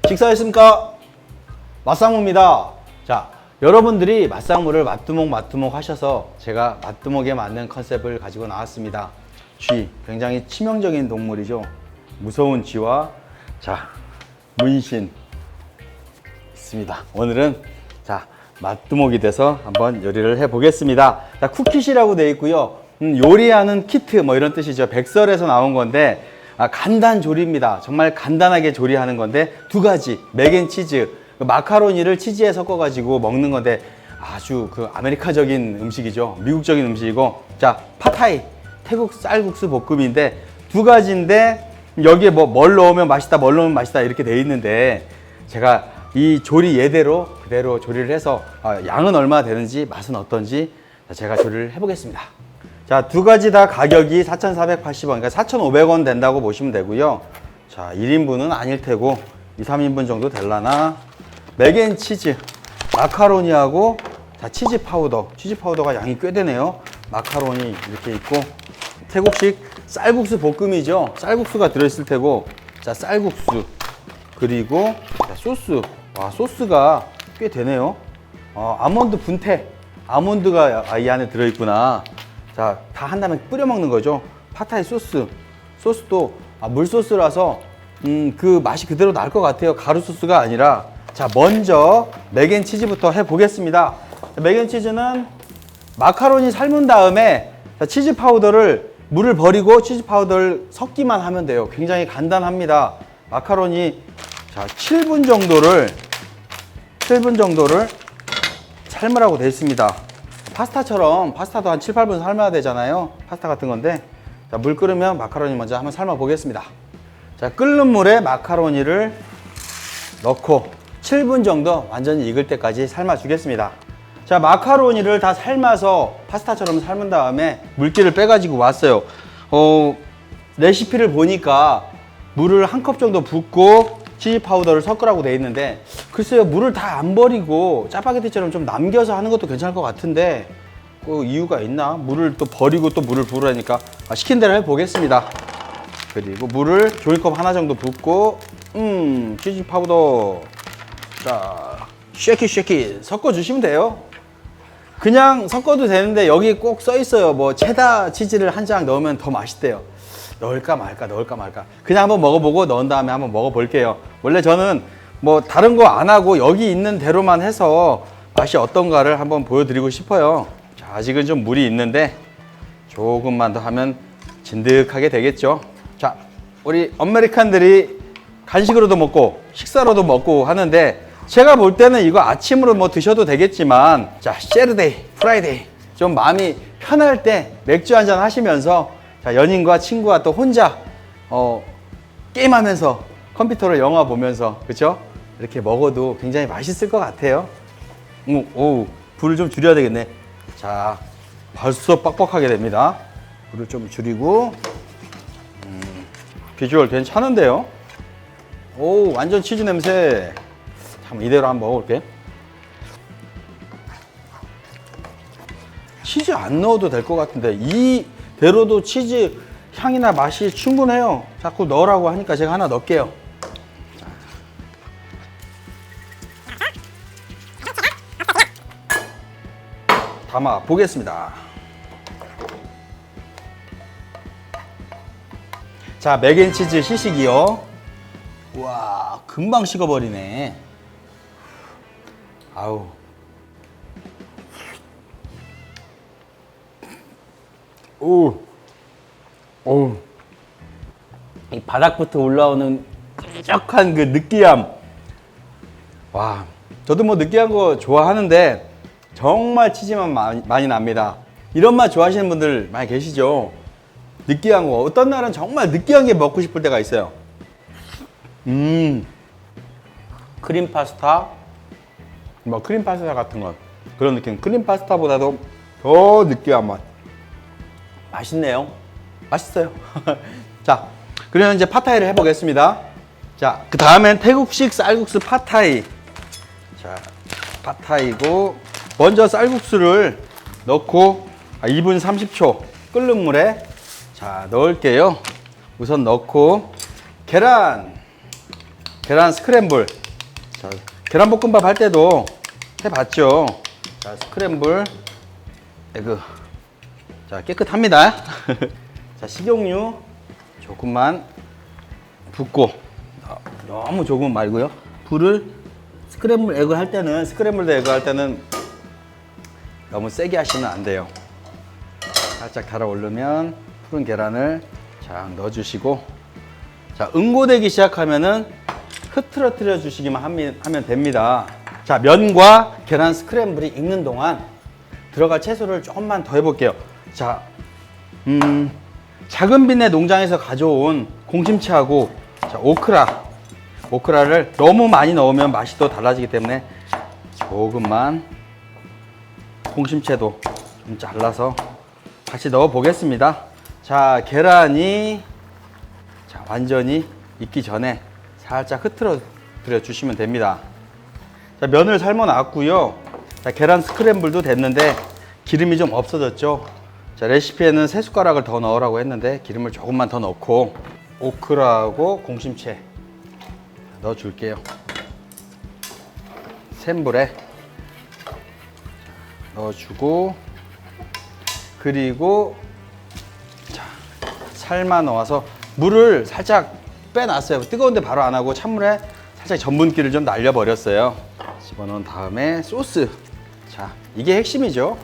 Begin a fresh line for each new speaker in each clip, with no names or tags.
식사했습니까? 맛상무입니다. 자, 여러분들이 맛상무를 맛두목 하셔서 제가 맛두목에 맞는 컨셉을 가지고 나왔습니다. 쥐, 굉장히 치명적인 동물이죠. 무서운 쥐와 자, 문신 있습니다. 오늘은 자, 맛두목이 돼서 한번 요리를 해 보겠습니다. 자, 쿠킷이라고 되어 있고요. 요리하는 키트 뭐 이런 뜻이죠. 백설에서 나온 건데 간단 조리입니다. 정말 간단하게 조리하는 건데 두 가지 맥앤치즈, 마카로니를 치즈에 섞어 가지고 먹는 건데 아주 그 아메리카적인 음식이죠. 미국적인 음식이고, 자, 팟타이, 태국 쌀국수 볶음인데 두 가지인데 여기에 뭘 넣으면 맛있다, 뭘 넣으면 맛있다 이렇게 돼 있는데 제가 이 조리 예대로 그대로 조리를 해서 양은 얼마나 되는지 맛은 어떤지 제가 조리를 해보겠습니다. 자, 두 가지 다 가격이 4,480원, 그러니까 4,500원 된다고 보시면 되고요. 자, 1인분은 아닐 테고 2, 3인분 정도 될라나. 맥앤치즈, 마카로니하고 자, 치즈 파우더가 양이 꽤 되네요. 마카로니 이렇게 있고, 태국식 쌀국수 볶음이죠. 쌀국수가 들어있을 테고, 자, 쌀국수, 그리고 자, 소스. 와, 소스가 꽤 되네요. 아몬드 분태, 아몬드가 이 안에 들어있구나. 자, 다 한 다음에 뿌려 먹는 거죠. 팟타이 소스도 물소스라서 그 맛이 그대로 날 것 같아요. 가루 소스가 아니라. 자, 먼저 맥앤치즈부터 해 보겠습니다. 맥앤치즈는 마카로니 삶은 다음에 자, 치즈 파우더를 물을 버리고 치즈 파우더를 섞기만 하면 돼요. 굉장히 간단합니다. 마카로니 자, 7분 정도를 삶으라고 되어 있습니다. 파스타처럼, 파스타도 한 7, 8분 삶아야 되잖아요. 파스타 같은 건데. 자, 물 끓으면 마카로니 먼저 한번 삶아 보겠습니다. 자, 끓는 물에 마카로니를 넣고 7분 정도 완전히 익을 때까지 삶아 주겠습니다. 자, 마카로니를 다 삶아서 파스타처럼 삶은 다음에 물기를 빼가지고 왔어요. 레시피를 보니까 물을 한 컵 정도 붓고 치즈 파우더를 섞으라고 돼 있는데, 글쎄요, 물을 다 안 버리고 짜파게티처럼 좀 남겨서 하는 것도 괜찮을 것 같은데 그 이유가 있나? 물을 또 버리고 또 물을 부으라니까 시킨 대로 해보겠습니다. 그리고 물을 종이컵 하나 정도 붓고 치즈 파우더 자, 쉐키 섞어주시면 돼요. 그냥 섞어도 되는데 여기 꼭 써 있어요. 뭐 체다 치즈를 한 장 넣으면 더 맛있대요. 넣을까 말까. 그냥 한번 먹어보고 넣은 다음에 한번 먹어볼게요. 원래 저는 뭐 다른 거 안 하고 여기 있는 대로만 해서 맛이 어떤가를 한번 보여드리고 싶어요. 자, 아직은 좀 물이 있는데 조금만 더 하면 진득하게 되겠죠. 자, 우리 아메리칸들이 간식으로도 먹고 식사로도 먹고 하는데 제가 볼 때는 이거 아침으로 뭐 드셔도 되겠지만, 자, 세터데이, 프라이데이 좀 마음이 편할 때 맥주 한잔 하시면서 자, 연인과 친구와 또 혼자 게임하면서 컴퓨터로 영화 보면서 그쵸? 이렇게 먹어도 굉장히 맛있을 것 같아요. 오, 불을 좀 줄여야 되겠네. 자, 벌써 뻑뻑하게 됩니다. 불을 좀 줄이고 비주얼 괜찮은데요? 오, 완전 치즈 냄새. 참, 이대로 한번 먹어볼게. 치즈 안 넣어도 될 것 같은데 이대로도 치즈 향이나 맛이 충분해요. 자꾸 넣으라고 하니까 제가 하나 넣을게요. 담아 보겠습니다. 자, 맥앤치즈 시식이요. 와, 금방 식어버리네. 아우. 오. 이 바닥부터 올라오는 끈적한 그 느끼함. 와, 저도 뭐 느끼한 거 좋아하는데 정말 치즈만 많이 납니다. 이런 맛 좋아하시는 분들 많이 계시죠? 느끼한 거. 어떤 날은 정말 느끼한 게 먹고 싶을 때가 있어요. 크림 파스타, 뭐 크림 파스타 같은 것, 그런 느낌. 크림 파스타보다도 더 느끼한 맛. 맛있네요. 맛있어요. 자, 그러면 이제 팟타이를 해보겠습니다. 자, 그 다음엔 태국식 쌀국수 팟타이. 자, 팟타이고 먼저 쌀국수를 넣고 2분 30초 끓는 물에 자 넣을게요. 우선 넣고 계란 스크램블 자, 계란볶음밥 할 때도 해봤죠. 자, 스크램블 에그. 자, 깨끗합니다. 자, 식용유 조금만 붓고, 너무 조금 말고요. 불을 스크램블 에그 할 때는, 스크램블 에그 할 때는 너무 세게 하시면 안 돼요. 살짝 달아오르면 푸른 계란을 쫙 넣어주시고, 자, 응고되기 시작하면은 흐트러뜨려 주시기만 하면 됩니다. 자, 면과 계란 스크램블이 익는 동안 들어갈 채소를 조금만 더 해볼게요. 자, 작은 빈내 농장에서 가져온 공심채하고, 자, 오크라를 너무 많이 넣으면 맛이 또 달라지기 때문에 조금만 공심채도 좀 잘라서 같이 넣어 보겠습니다. 자, 계란이 자, 완전히 익기 전에 살짝 흐트러뜨려 주시면 됩니다. 자, 면을 삶아 놨고요. 자, 계란 스크램블도 됐는데 기름이 좀 없어졌죠. 자, 레시피에는 3숟가락을 더 넣으라고 했는데 기름을 조금만 더 넣고, 오크라하고 공심채 넣어 줄게요. 센 불에 넣어주고, 그리고 자, 삶아 넣어서 물을 살짝 빼놨어요. 뜨거운데 바로 안 하고 찬물에 살짝 전분기를 좀 날려버렸어요. 집어넣은 다음에 소스. 자, 이게 핵심이죠.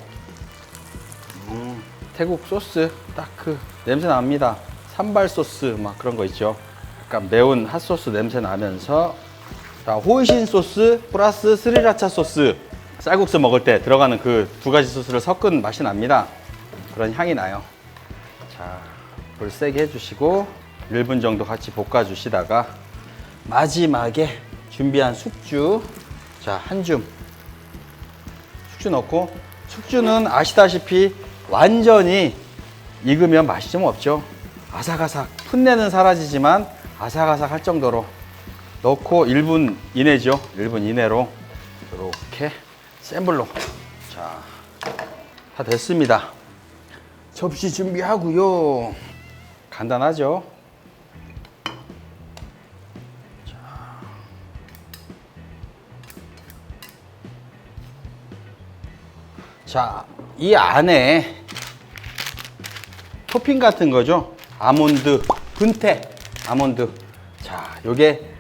태국 소스 딱 그 냄새 납니다. 산발 소스 막 그런 거 있죠. 약간 매운 핫소스 냄새 나면서, 자, 호이신 소스 플러스 스리라차 소스, 쌀국수 먹을 때 들어가는 그 두 가지 소스를 섞은 맛이 납니다. 그런 향이 나요. 자, 불 세게 해주시고 1분 정도 같이 볶아주시다가 마지막에 준비한 숙주, 자, 한 줌 숙주 넣고, 숙주는 아시다시피 완전히 익으면 맛이 좀 없죠. 아삭아삭, 풋내는 사라지지만 아삭아삭 할 정도로 넣고 1분 이내죠. 1분 이내로 이렇게 센 불로. 자, 다 됐습니다. 접시 준비하고요. 간단하죠. 자, 이 안에 토핑 같은 거죠. 아몬드, 분태 아몬드. 자, 요게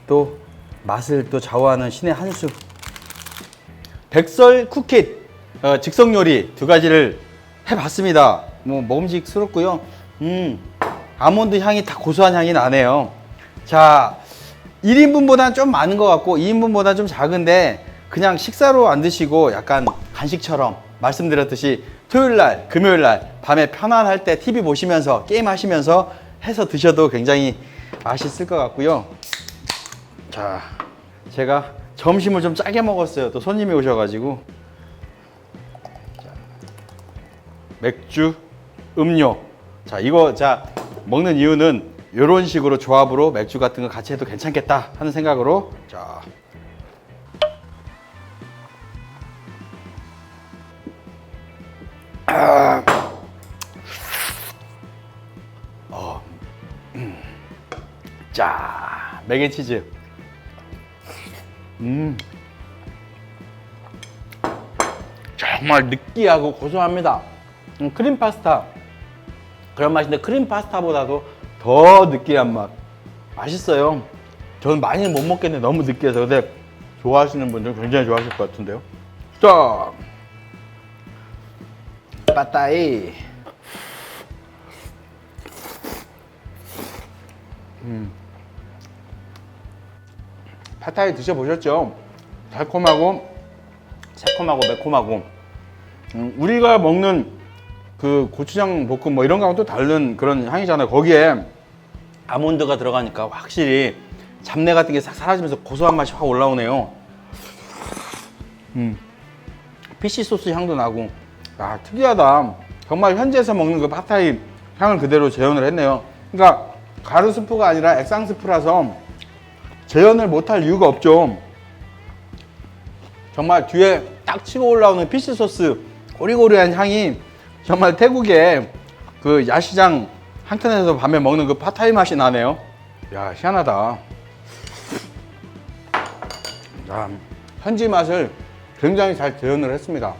또 맛을 또 좌우하는 신의 한 수. 백설 쿠킷, 즉석 요리 두 가지를 해봤습니다. 뭐 먹음직스럽고요. 아몬드 향이 다 고소한 향이 나네요. 자, 1인분보다는 좀 많은 것 같고 2인분보다는 좀 작은데, 그냥 식사로 안 드시고 약간 간식처럼 말씀드렸듯이 토요일날, 금요일날 밤에 편안할 때 TV 보시면서 게임 하시면서 해서 드셔도 굉장히 맛있을 것 같고요. 자, 제가 점심을 좀 짜게 먹었어요. 또 손님이 오셔가지고. 자, 맥주, 음료. 자, 이거 자 먹는 이유는 이런 식으로 조합으로 맥주 같은 거 같이 해도 괜찮겠다 하는 생각으로. 자, 자, 맥앤치즈. 정말 느끼하고 고소합니다. 크림 파스타 그런 맛인데, 크림 파스타보다도 더 느끼한 맛. 맛있어요. 저는 많이는 못 먹겠는데 너무 느끼해서. 근데 좋아하시는 분들 굉장히 좋아하실 것 같은데요. 자, 빠따이. 팟타이 드셔보셨죠? 달콤하고 새콤하고 매콤하고, 우리가 먹는 그 고추장 볶음 뭐 이런 거하고 또 다른 그런 향이잖아요. 거기에 아몬드가 들어가니까 확실히 잡내 같은 게 싹 사라지면서 고소한 맛이 확 올라오네요. 피시 소스 향도 나고. 아, 특이하다. 정말 현지에서 먹는 그 팟타이 향을 그대로 재현을 했네요. 그러니까 가루스프가 아니라 액상스프라서 재현을 못할 이유가 없죠. 정말 뒤에 딱 치고 올라오는 피시 소스 고리고리한 향이 정말 태국의 그 야시장 한켠에서 밤에 먹는 그 팟타이 맛이 나네요. 야, 희한하다. 현지 맛을 굉장히 잘 재현을 했습니다.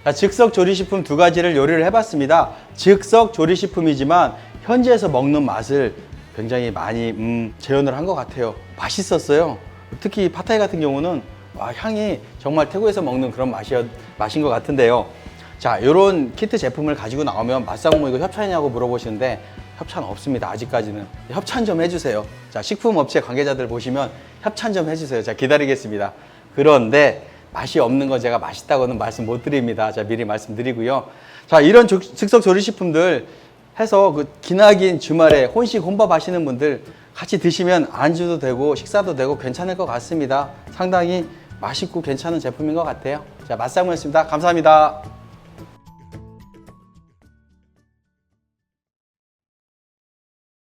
자, 즉석 조리식품 두 가지를 요리를 해봤습니다. 즉석 조리식품이지만 현지에서 먹는 맛을 굉장히 많이 재현을 한 것 같아요. 맛있었어요. 특히 팟타이 같은 경우는 향이 정말 태국에서 먹는 그런 맛인 것 같은데요. 자, 이런 키트 제품을 가지고 나오면 맛상무 이거 협찬이냐고 물어보시는데 협찬 없습니다. 아직까지는. 협찬 좀 해주세요. 자, 식품업체 관계자들 보시면 협찬 좀 해주세요. 자, 기다리겠습니다. 그런데 맛이 없는 건 제가 맛있다고는 말씀 못 드립니다. 자, 미리 말씀드리고요. 자, 이런 즉석 조리식품들 해서 그 기나긴 주말에 혼식 혼밥 하시는 분들 같이 드시면 안주도 되고 식사도 되고 괜찮을 것 같습니다. 상당히 맛있고 괜찮은 제품인 것 같아요. 자, 맛상무였습니다. 감사합니다.